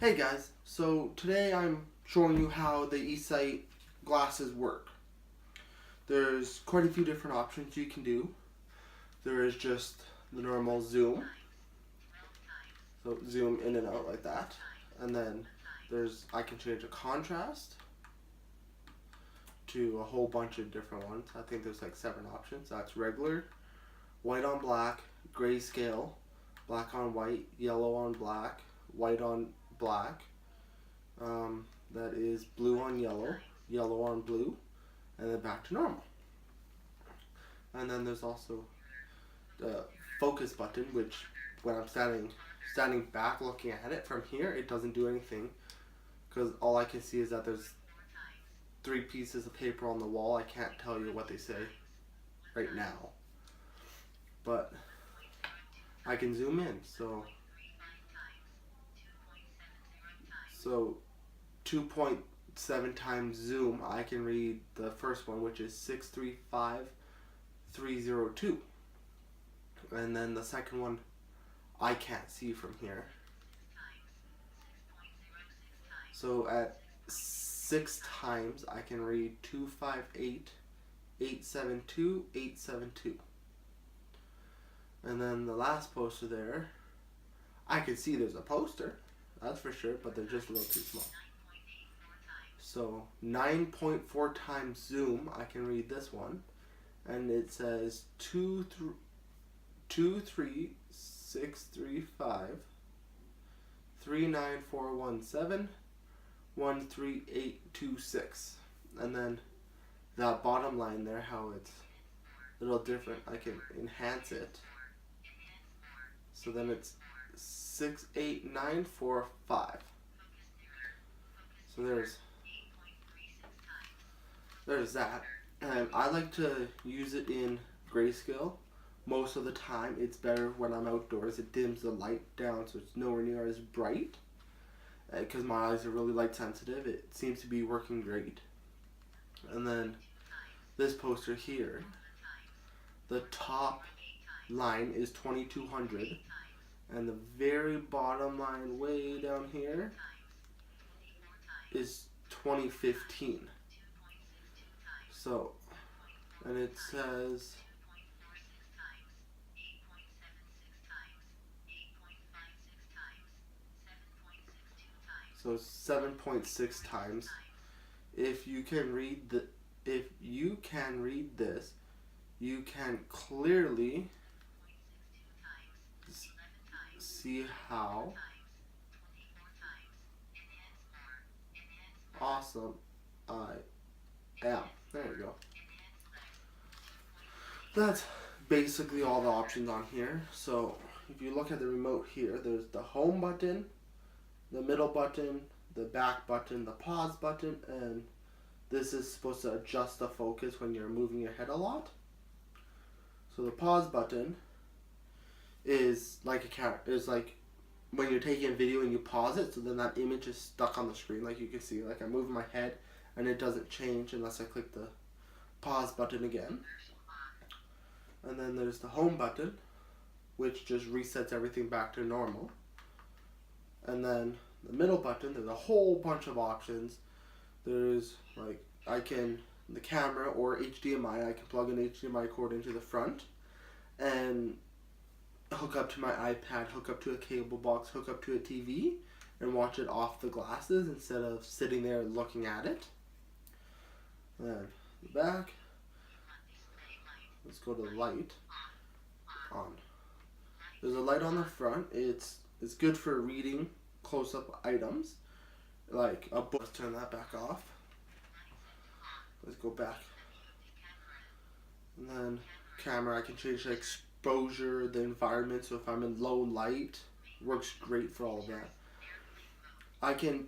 Hey guys, so today I'm showing you how the esight glasses work. There's quite a few different options you can do. There is just the normal zoom, so zoom in and out like that. And then I can change the contrast to a whole bunch of different ones. I think there's like 7 options. That's regular, white on black, grayscale, black on white, yellow on black, white on black. That is blue on yellow, yellow on blue, and then back to normal. And then there's also the focus button, which when I'm standing back looking at it from here, it doesn't do anything because all I can see is that there's 3 pieces of paper on the wall. I can't tell you what they say right now, but I can zoom in. So 2.7 times zoom, I can read the first one, which is 635302. And then the second one, I can't see from here. So at 6 times, I can read 258872 And then the last poster there, I can see there's a poster, that's for sure, but they're just a little too small. So 9.4 times zoom, I can read this one, and it says 23635 39417 13826. And then that bottom line there, how it's a little different, I can enhance it. So then it's 68945. So there's that. And I like to use it in grayscale. Most of the time it's better when I'm outdoors. It dims the light down so it's nowhere near as bright. Because my eyes are really light sensitive, it seems to be working great. And then this poster here, the top line is 2200, and the very bottom line way down here is 2015. So, and it says so 7.6 times. If you can read this, you can clearly see how awesome I am. There you go. That's basically all the options on here. So if you look at the remote here, there's the home button, the middle button, the back button, the pause button, and this is supposed to adjust the focus when you're moving your head a lot. So the pause button is like like when you're taking a video and you pause it, so then that image is stuck on the screen. Like you can see, like I'm moving my head and it doesn't change unless I click the pause button again. And then there's the home button, which just resets everything back to normal. And then the middle button, there's a whole bunch of options. There's like the camera or HDMI, I can plug an HDMI cord into the front and hook up to my iPad, hook up to a cable box, hook up to a TV, and watch it off the glasses instead of sitting there looking at it. And then the back, let's go to the light on. There's a light on the front. It's good for reading close-up items like a book. Let's turn that back off. Let's go back. And then camera, I can change the exposure, the environment, so if I'm in low light, works great for all of that. I can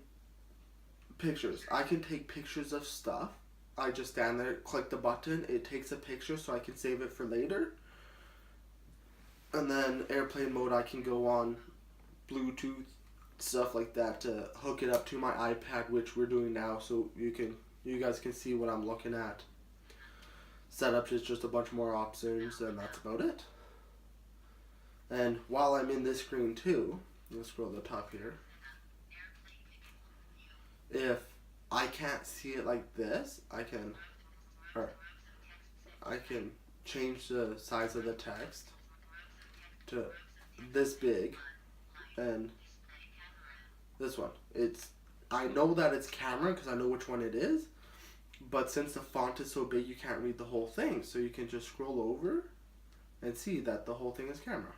take pictures of stuff. I just stand there, click the button, it takes a picture so I can save it for later. And then airplane mode, I can go on Bluetooth, stuff like that, to hook it up to my iPad, which we're doing now, so you guys can see what I'm looking at. Setup is just a bunch more options, and that's about it. And while I'm in this screen too, let's scroll to the top here. if I can't see it like this, I can change the size of the text to this big, and this one. I know that it's camera because I know which one it is, but since the font is so big you can't read the whole thing, so you can just scroll over and see that the whole thing is camera.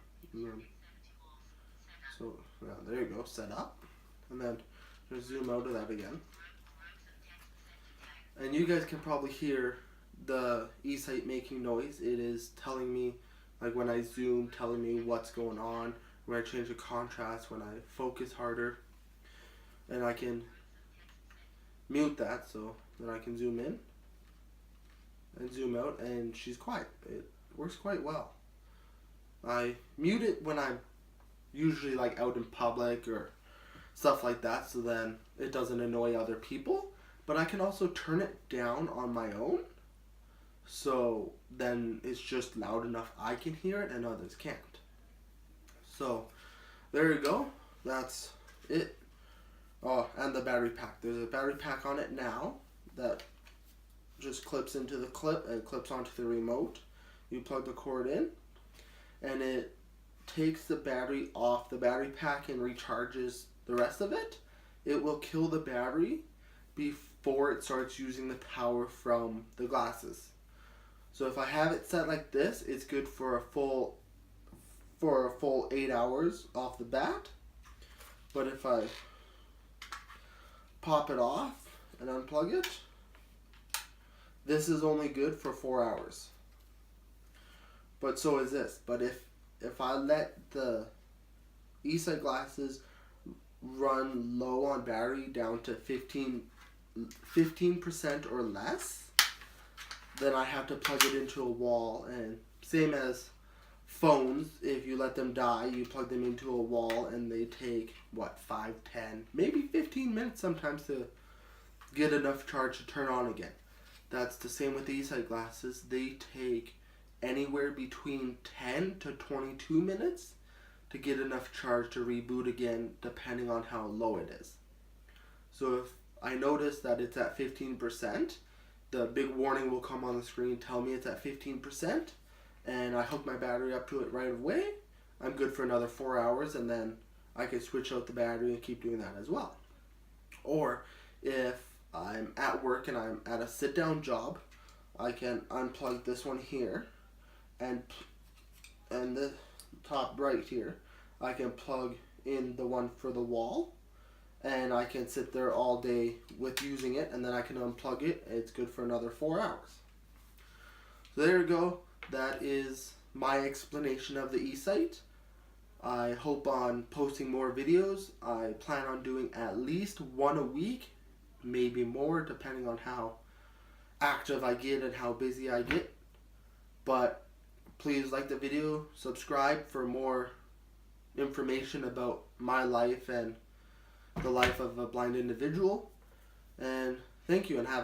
So yeah, there you go, set up, and then just zoom out of that again. And you guys can probably hear the esight making noise. It is telling me, like when I zoom, telling me what's going on, when I change the contrast, when I focus harder. And I can mute that so that I can zoom in and zoom out, and she's quiet. It works quite well. I mute it when I'm usually like out in public or stuff like that, so then it doesn't annoy other people. But I can also turn it down on my own, so then it's just loud enough I can hear it and others can't. So there you go. That's it. Oh, and the battery pack. There's a battery pack on it now that just clips into the clip and clips onto the remote. You plug the cord in, and it takes the battery off the battery pack and recharges the rest of it. It will kill the battery before it starts using the power from the glasses. So if I have it set like this, it's good for a full 8 hours off the bat. But if I pop it off and unplug it, this is only good for 4 hours. But so is this. But if I let the esight glasses run low on battery down to 15% or less, then I have to plug it into a wall. And same as phones, if you let them die, you plug them into a wall and they take 5, 10, maybe 15 minutes sometimes to get enough charge to turn on again. That's the same with the esight glasses. They take anywhere between 10 to 22 minutes to get enough charge to reboot again, depending on how low it is. So if I notice that it's at 15%, the big warning will come on the screen, tell me it's at 15%, and I hook my battery up to it right away. I'm good for another 4 hours, and then I can switch out the battery and keep doing that as well. Or if I'm at work and I'm at a sit-down job, I can unplug this one here, and the top right here, I can plug in the one for the wall, and I can sit there all day with using it, and then I can unplug it. It's good for another 4 hours. So there you go. That is my explanation of the esight. I hope on posting more videos. I plan on doing at least one a week, maybe more, depending on how active I get and how busy I get. But please like the video, subscribe for more information about my life and the life of a blind individual. And thank you, and have